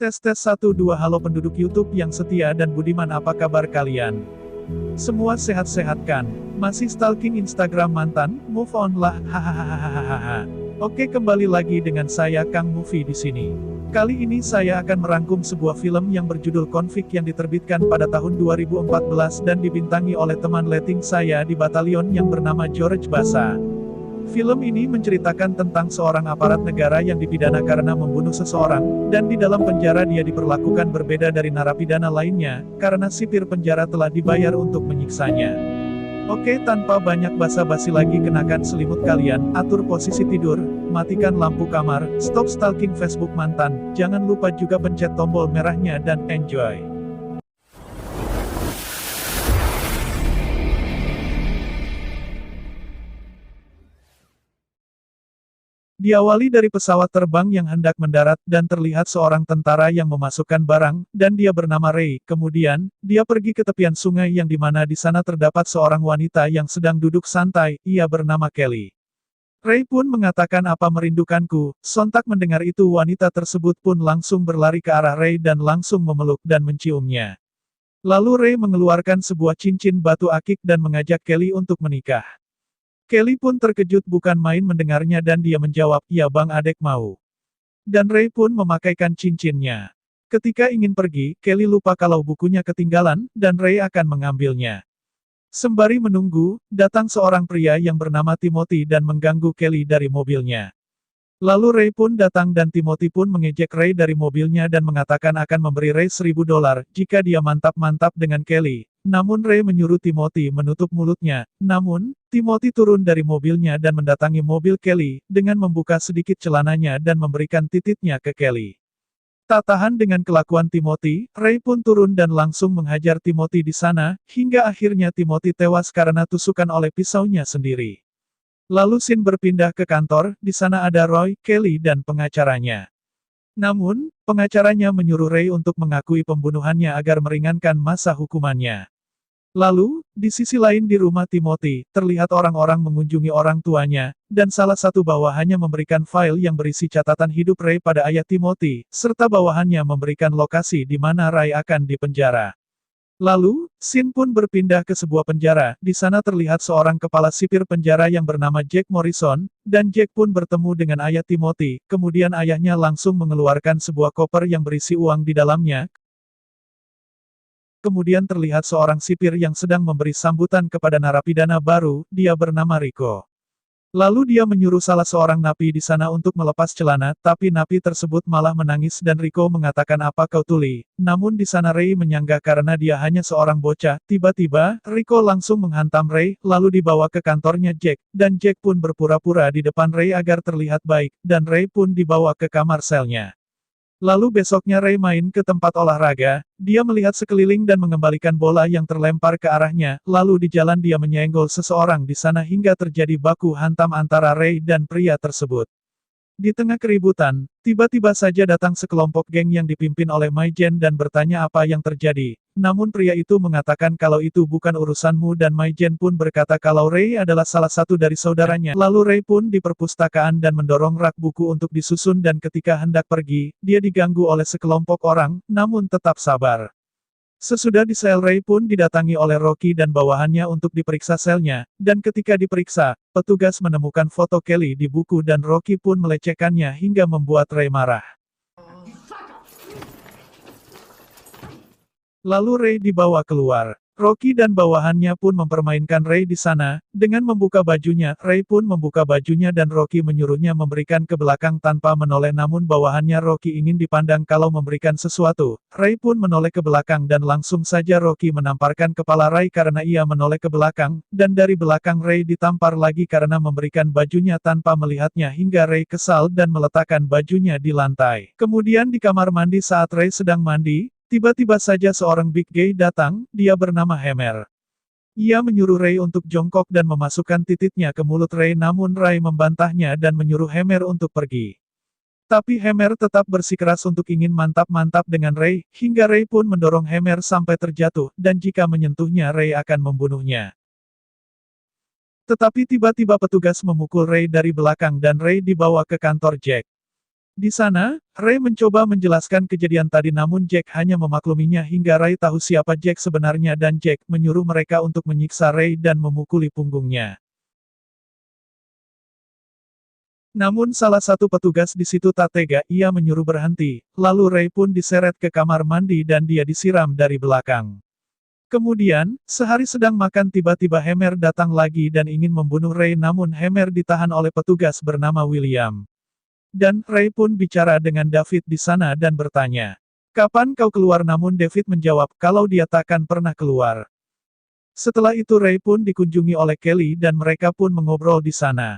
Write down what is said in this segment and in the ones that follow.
Tes 1 2 Halo penduduk YouTube yang setia dan budiman, apa kabar kalian? Semua sehat-sehat kan? Masih stalking Instagram mantan? Move on lah, hahaha. Oke, kembali lagi dengan saya Kang Movie di sini. Kali ini saya akan merangkum sebuah film yang berjudul Konflik yang diterbitkan pada tahun 2014 dan dibintangi oleh teman letting saya di batalion yang bernama George Basa. Film ini menceritakan tentang seorang aparat negara yang dipidana karena membunuh seseorang, dan di dalam penjara dia diperlakukan berbeda dari narapidana lainnya, karena sipir penjara telah dibayar untuk menyiksanya. Oke, tanpa banyak basa-basi lagi, kenakan selimut kalian, atur posisi tidur, matikan lampu kamar, stop stalking Facebook mantan, jangan lupa juga pencet tombol merahnya dan enjoy. Diawali dari pesawat terbang yang hendak mendarat dan terlihat seorang tentara yang memasukkan barang, dan dia bernama Ray. Kemudian, dia pergi ke tepian sungai yang dimana di sana terdapat seorang wanita yang sedang duduk santai, ia bernama Kelly. Ray pun mengatakan, "Apa merindukanku?" Sontak mendengar itu wanita tersebut pun langsung berlari ke arah Ray dan langsung memeluk dan menciumnya. Lalu Ray mengeluarkan sebuah cincin batu akik dan mengajak Kelly untuk menikah. Kelly pun terkejut bukan main mendengarnya dan dia menjawab, "Ya bang, adek mau." Dan Ray pun memakaikan cincinnya. Ketika ingin pergi, Kelly lupa kalau bukunya ketinggalan, dan Ray akan mengambilnya. Sembari menunggu, datang seorang pria yang bernama Timothy dan mengganggu Kelly dari mobilnya. Lalu Ray pun datang dan Timothy pun mengejek Ray dari mobilnya dan mengatakan akan memberi Ray $1000 jika dia mantap-mantap dengan Kelly. Namun Ray menyuruh Timothy menutup mulutnya. Namun, Timothy turun dari mobilnya dan mendatangi mobil Kelly, dengan membuka sedikit celananya dan memberikan tititnya ke Kelly. Tak tahan dengan kelakuan Timothy, Ray pun turun dan langsung menghajar Timothy di sana, hingga akhirnya Timothy tewas karena tusukan oleh pisaunya sendiri. Lalu scene berpindah ke kantor, di sana ada Roy, Kelly dan pengacaranya. Namun, pengacaranya menyuruh Ray untuk mengakui pembunuhannya agar meringankan masa hukumannya. Lalu, di sisi lain di rumah Timothy, terlihat orang-orang mengunjungi orang tuanya, dan salah satu bawahannya memberikan file yang berisi catatan hidup Ray pada ayah Timothy, serta bawahannya memberikan lokasi di mana Ray akan dipenjara. Lalu, scene pun berpindah ke sebuah penjara, di sana terlihat seorang kepala sipir penjara yang bernama Jack Morrison, dan Jack pun bertemu dengan ayah Timothy, kemudian ayahnya langsung mengeluarkan sebuah koper yang berisi uang di dalamnya. Kemudian terlihat seorang sipir yang sedang memberi sambutan kepada narapidana baru, dia bernama Rico. Lalu dia menyuruh salah seorang napi di sana untuk melepas celana, tapi napi tersebut malah menangis dan Rico mengatakan, "Apa kau tuli?" Namun di sana Ray menyanggah karena dia hanya seorang bocah. Tiba-tiba, Rico langsung menghantam Ray, lalu dibawa ke kantornya Jack, dan Jack pun berpura-pura di depan Ray agar terlihat baik, dan Ray pun dibawa ke kamar selnya. Lalu besoknya Ray main ke tempat olahraga, dia melihat sekeliling dan mengembalikan bola yang terlempar ke arahnya, lalu di jalan dia menyenggol seseorang di sana hingga terjadi baku hantam antara Ray dan pria tersebut. Di tengah keributan, tiba-tiba saja datang sekelompok geng yang dipimpin oleh Mai Jen dan bertanya apa yang terjadi. Namun pria itu mengatakan kalau itu bukan urusanmu dan Mai Jen pun berkata kalau Ray adalah salah satu dari saudaranya. Lalu Ray pun di perpustakaan dan mendorong rak buku untuk disusun dan ketika hendak pergi, dia diganggu oleh sekelompok orang, namun tetap sabar. Sesudah di sel Ray pun didatangi oleh Rocky dan bawahannya untuk diperiksa selnya, dan ketika diperiksa, petugas menemukan foto Kelly di buku dan Rocky pun melecehkannya hingga membuat Ray marah. Lalu Ray dibawa keluar. Rocky dan bawahannya pun mempermainkan Ray di sana, dengan membuka bajunya, Ray pun membuka bajunya dan Rocky menyuruhnya memberikan ke belakang tanpa menoleh namun bawahannya Rocky ingin dipandang kalau memberikan sesuatu. Ray pun menoleh ke belakang dan langsung saja Rocky menamparkan kepala Ray karena ia menoleh ke belakang, dan dari belakang Ray ditampar lagi karena memberikan bajunya tanpa melihatnya hingga Ray kesal dan meletakkan bajunya di lantai. Kemudian di kamar mandi saat Ray sedang mandi, tiba-tiba saja seorang big gay datang, dia bernama Hammer. Ia menyuruh Ray untuk jongkok dan memasukkan tititnya ke mulut Ray namun Ray membantahnya dan menyuruh Hammer untuk pergi. Tapi Hammer tetap bersikeras untuk ingin mantap-mantap dengan Ray, hingga Ray pun mendorong Hammer sampai terjatuh, dan jika menyentuhnya Ray akan membunuhnya. Tetapi tiba-tiba petugas memukul Ray dari belakang dan Ray dibawa ke kantor Jack. Di sana, Ray mencoba menjelaskan kejadian tadi namun Jack hanya memakluminya hingga Ray tahu siapa Jack sebenarnya dan Jack menyuruh mereka untuk menyiksa Ray dan memukuli punggungnya. Namun salah satu petugas di situ tak tega, ia menyuruh berhenti, lalu Ray pun diseret ke kamar mandi dan dia disiram dari belakang. Kemudian, sehari sedang makan tiba-tiba Hammer datang lagi dan ingin membunuh Ray namun Hammer ditahan oleh petugas bernama William. Dan Ray pun bicara dengan David di sana dan bertanya, "Kapan kau keluar?" Namun David menjawab kalau dia takkan pernah keluar. Setelah itu Ray pun dikunjungi oleh Kelly dan mereka pun mengobrol di sana.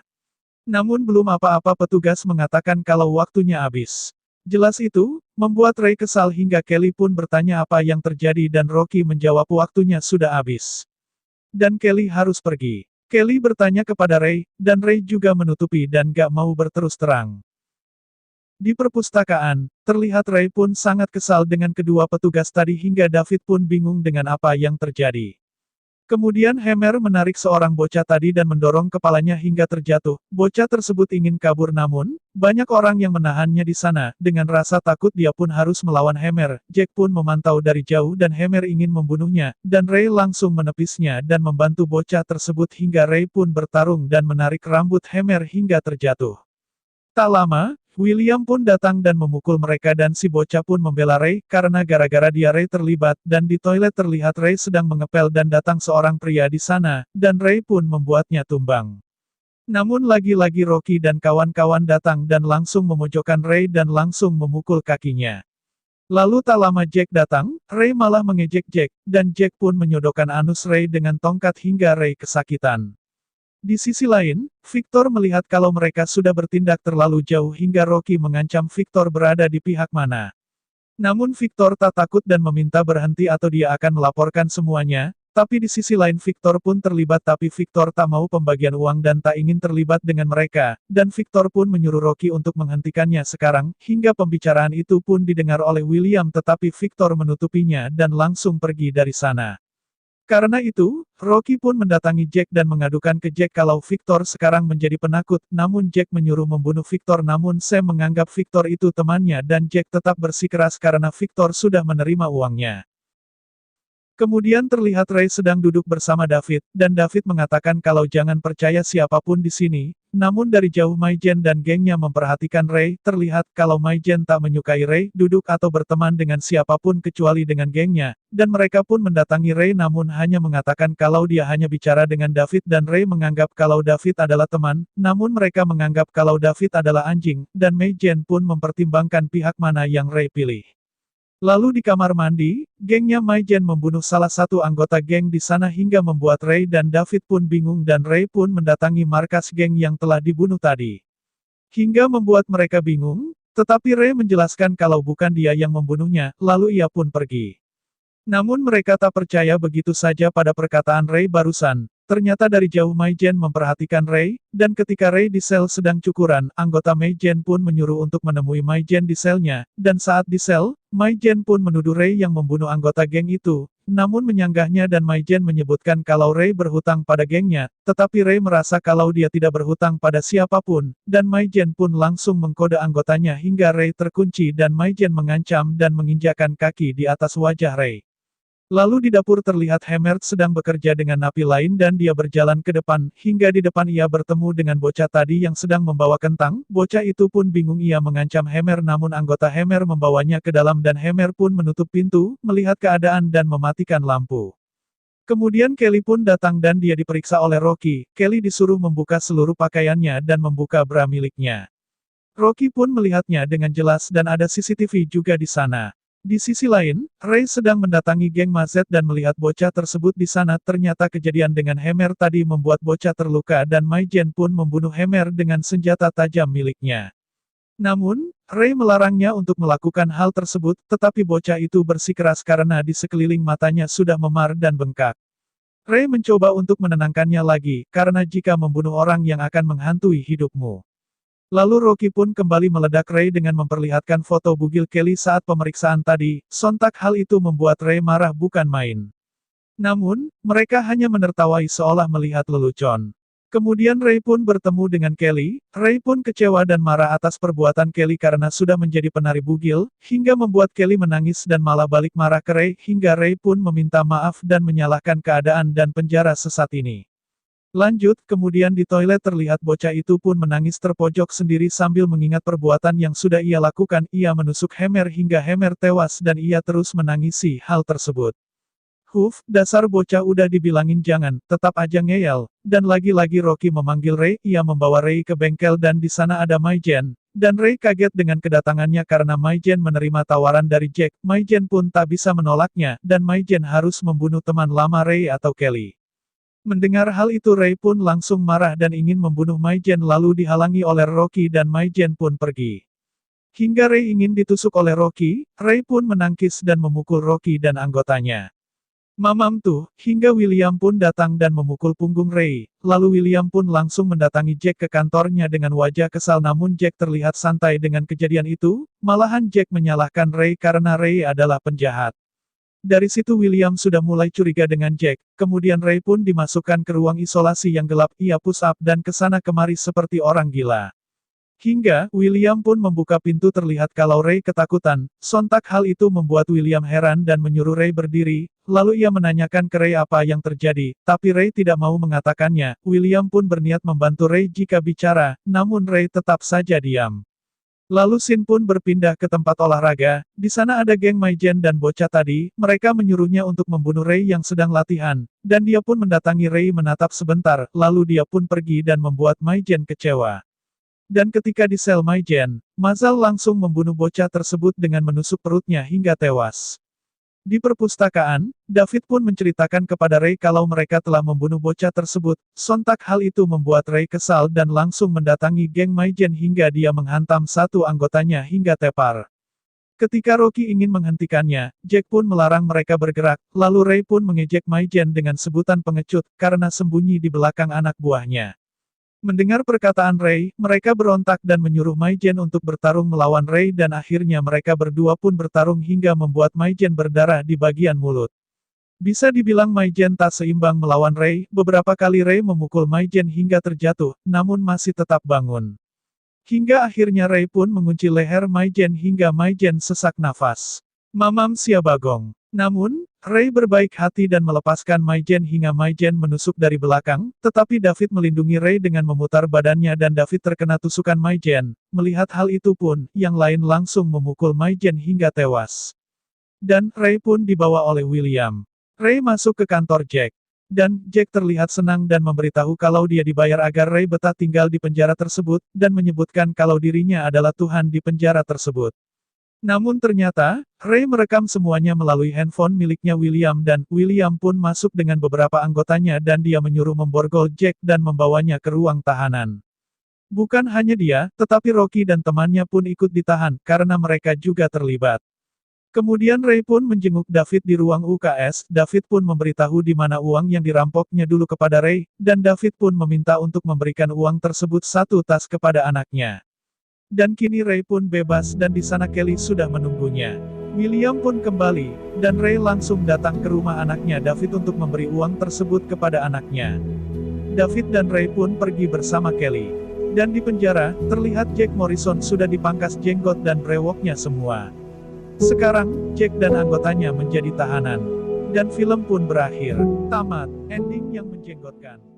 Namun belum apa-apa petugas mengatakan kalau waktunya habis. Jelas itu, membuat Ray kesal hingga Kelly pun bertanya apa yang terjadi dan Rocky menjawab waktunya sudah habis. Dan Kelly harus pergi. Kelly bertanya kepada Ray, dan Ray juga menutupi dan gak mau berterus terang. Di perpustakaan, terlihat Ray pun sangat kesal dengan kedua petugas tadi hingga David pun bingung dengan apa yang terjadi. Kemudian Hammer menarik seorang bocah tadi dan mendorong kepalanya hingga terjatuh. Bocah tersebut ingin kabur namun, banyak orang yang menahannya di sana. Dengan rasa takut dia pun harus melawan Hammer. Jack pun memantau dari jauh dan Hammer ingin membunuhnya, dan Ray langsung menepisnya dan membantu bocah tersebut hingga Ray pun bertarung dan menarik rambut Hammer hingga terjatuh. Tak lama, William pun datang dan memukul mereka dan si bocah pun membela Ray, karena gara-gara dia Ray terlibat, dan di toilet terlihat Ray sedang mengepel dan datang seorang pria di sana, dan Ray pun membuatnya tumbang. Namun lagi-lagi Rocky dan kawan-kawan datang dan langsung memojokkan Ray dan langsung memukul kakinya. Lalu tak lama Jack datang, Ray malah mengejek Jack, dan Jack pun menyodokkan anus Ray dengan tongkat hingga Ray kesakitan. Di sisi lain, Victor melihat kalau mereka sudah bertindak terlalu jauh hingga Rocky mengancam Victor berada di pihak mana. Namun Victor tak takut dan meminta berhenti atau dia akan melaporkan semuanya, tapi di sisi lain Victor pun terlibat tapi Victor tak mau pembagian uang dan tak ingin terlibat dengan mereka, dan Victor pun menyuruh Rocky untuk menghentikannya sekarang, hingga pembicaraan itu pun didengar oleh William tetapi Victor menutupinya dan langsung pergi dari sana. Karena itu, Rocky pun mendatangi Jack dan mengadukan ke Jack kalau Victor sekarang menjadi penakut, namun Jack menyuruh membunuh Victor namun Sam menganggap Victor itu temannya dan Jack tetap bersikeras karena Victor sudah menerima uangnya. Kemudian terlihat Ray sedang duduk bersama David, dan David mengatakan kalau jangan percaya siapapun di sini, namun dari jauh Mai Jen dan gengnya memperhatikan Ray, terlihat kalau Mai Jen tak menyukai Ray duduk atau berteman dengan siapapun kecuali dengan gengnya, dan mereka pun mendatangi Ray namun hanya mengatakan kalau dia hanya bicara dengan David dan Ray menganggap kalau David adalah teman, namun mereka menganggap kalau David adalah anjing, dan Mai Jen pun mempertimbangkan pihak mana yang Ray pilih. Lalu di kamar mandi, gengnya Mai Jen membunuh salah satu anggota geng di sana hingga membuat Ray dan David pun bingung dan Ray pun mendatangi markas geng yang telah dibunuh tadi. Hingga membuat mereka bingung, tetapi Ray menjelaskan kalau bukan dia yang membunuhnya, lalu ia pun pergi. Namun mereka tak percaya begitu saja pada perkataan Ray barusan. Ternyata dari jauh Mai Jen memperhatikan Ray, dan ketika Ray di sel sedang cukuran, anggota Mai Jen pun menyuruh untuk menemui Mai Jen di selnya, dan saat di sel, Mai Jen pun menuduh Ray yang membunuh anggota geng itu, namun menyanggahnya dan Mai Jen menyebutkan kalau Ray berhutang pada gengnya, tetapi Ray merasa kalau dia tidak berhutang pada siapapun, dan Mai Jen pun langsung mengkode anggotanya hingga Ray terkunci dan Mai Jen mengancam dan menginjakan kaki di atas wajah Ray. Lalu di dapur terlihat Hammer sedang bekerja dengan napi lain dan dia berjalan ke depan, hingga di depan ia bertemu dengan bocah tadi yang sedang membawa kentang, bocah itu pun bingung ia mengancam Hammer namun anggota Hammer membawanya ke dalam dan Hammer pun menutup pintu, melihat keadaan dan mematikan lampu. Kemudian Kelly pun datang dan dia diperiksa oleh Rocky, Kelly disuruh membuka seluruh pakaiannya dan membuka bra miliknya. Rocky pun melihatnya dengan jelas dan ada CCTV juga di sana. Di sisi lain, Ray sedang mendatangi geng Mazet dan melihat bocah tersebut di sana. Ternyata kejadian dengan Hammer tadi membuat bocah terluka dan Mai Jen pun membunuh Hammer dengan senjata tajam miliknya. Namun, Ray melarangnya untuk melakukan hal tersebut, tetapi bocah itu bersikeras karena di sekeliling matanya sudah memar dan bengkak. Ray mencoba untuk menenangkannya lagi, karena jika membunuh orang yang akan menghantui hidupmu. Lalu Rocky pun kembali meledak Ray dengan memperlihatkan foto bugil Kelly saat pemeriksaan tadi, sontak hal itu membuat Ray marah bukan main. Namun, mereka hanya menertawai seolah melihat lelucon. Kemudian Ray pun bertemu dengan Kelly. Ray pun kecewa dan marah atas perbuatan Kelly karena sudah menjadi penari bugil, hingga membuat Kelly menangis dan malah balik marah ke Ray, hingga Ray pun meminta maaf dan menyalahkan keadaan dan penjara sesat ini. Lanjut, kemudian di toilet terlihat bocah itu pun menangis terpojok sendiri sambil mengingat perbuatan yang sudah ia lakukan. Ia menusuk Hammer hingga Hammer tewas dan ia terus menangisi hal tersebut. Dasar bocah udah dibilangin jangan, tetap aja ngeyel. Dan lagi-lagi Rocky memanggil Ray, ia membawa Ray ke bengkel dan di sana ada Mai Jen. Dan Ray kaget dengan kedatangannya karena Mai Jen menerima tawaran dari Jack. Mai Jen pun tak bisa menolaknya, dan Mai Jen harus membunuh teman lama Ray atau Kelly. Mendengar hal itu Ray pun langsung marah dan ingin membunuh Mai Jen lalu dihalangi oleh Rocky dan Mai Jen pun pergi. Hingga Ray ingin ditusuk oleh Rocky, Ray pun menangkis dan memukul Rocky dan anggotanya. Mamam tuh, hingga William pun datang dan memukul punggung Ray. Lalu William pun langsung mendatangi Jack ke kantornya dengan wajah kesal namun Jack terlihat santai dengan kejadian itu, malahan Jack menyalahkan Ray karena Ray adalah penjahat. Dari situ William sudah mulai curiga dengan Jack, kemudian Ray pun dimasukkan ke ruang isolasi yang gelap, ia push up dan kesana kemari seperti orang gila. Hingga, William pun membuka pintu terlihat kalau Ray ketakutan, sontak hal itu membuat William heran dan menyuruh Ray berdiri, lalu ia menanyakan ke Ray apa yang terjadi, tapi Ray tidak mau mengatakannya. William pun berniat membantu Ray jika bicara, namun Ray tetap saja diam. Lalu Sin pun berpindah ke tempat olahraga, di sana ada geng Mai Jen dan bocah tadi, mereka menyuruhnya untuk membunuh Ray yang sedang latihan, dan dia pun mendatangi Ray menatap sebentar, lalu dia pun pergi dan membuat Mai Jen kecewa. Dan ketika di sel Mai Jen, Mazal langsung membunuh bocah tersebut dengan menusuk perutnya hingga tewas. Di perpustakaan, David pun menceritakan kepada Ray kalau mereka telah membunuh bocah tersebut, sontak hal itu membuat Ray kesal dan langsung mendatangi geng Mai Jen hingga dia menghantam satu anggotanya hingga tepar. Ketika Rocky ingin menghentikannya, Jack pun melarang mereka bergerak, lalu Ray pun mengejek Mai Jen dengan sebutan pengecut, karena sembunyi di belakang anak buahnya. Mendengar perkataan Ray, mereka berontak dan menyuruh Mai Jen untuk bertarung melawan Ray dan akhirnya mereka berdua pun bertarung hingga membuat Mai Jen berdarah di bagian mulut. Bisa dibilang Mai Jen tak seimbang melawan Ray, beberapa kali Ray memukul Mai Jen hingga terjatuh, namun masih tetap bangun. Hingga akhirnya Ray pun mengunci leher Mai Jen hingga Mai Jen sesak nafas. Mamam Siabagong. Namun, Ray berbaik hati dan melepaskan Mai Jen hingga Mai Jen menusuk dari belakang, tetapi David melindungi Ray dengan memutar badannya dan David terkena tusukan Mai Jen. Melihat hal itu pun, yang lain langsung memukul Mai Jen hingga tewas. Dan, Ray pun dibawa oleh William. Ray masuk ke kantor Jack. Dan, Jack terlihat senang dan memberitahu kalau dia dibayar agar Ray betah tinggal di penjara tersebut, dan menyebutkan kalau dirinya adalah Tuhan di penjara tersebut. Namun ternyata, Ray merekam semuanya melalui handphone miliknya William dan William pun masuk dengan beberapa anggotanya dan dia menyuruh memborgol Jack dan membawanya ke ruang tahanan. Bukan hanya dia, tetapi Rocky dan temannya pun ikut ditahan, karena mereka juga terlibat. Kemudian Ray pun menjenguk David di ruang UKS, David pun memberitahu di mana uang yang dirampoknya dulu kepada Ray, dan David pun meminta untuk memberikan uang tersebut satu tas kepada anaknya. Dan kini Ray pun bebas dan di sana Kelly sudah menunggunya. William pun kembali, dan Ray langsung datang ke rumah anaknya David untuk memberi uang tersebut kepada anaknya. David dan Ray pun pergi bersama Kelly. Dan di penjara, terlihat Jack Morrison sudah dipangkas jenggot dan brewoknya semua. Sekarang, Jack dan anggotanya menjadi tahanan. Dan film pun berakhir. Tamat. Ending yang menjengotkan.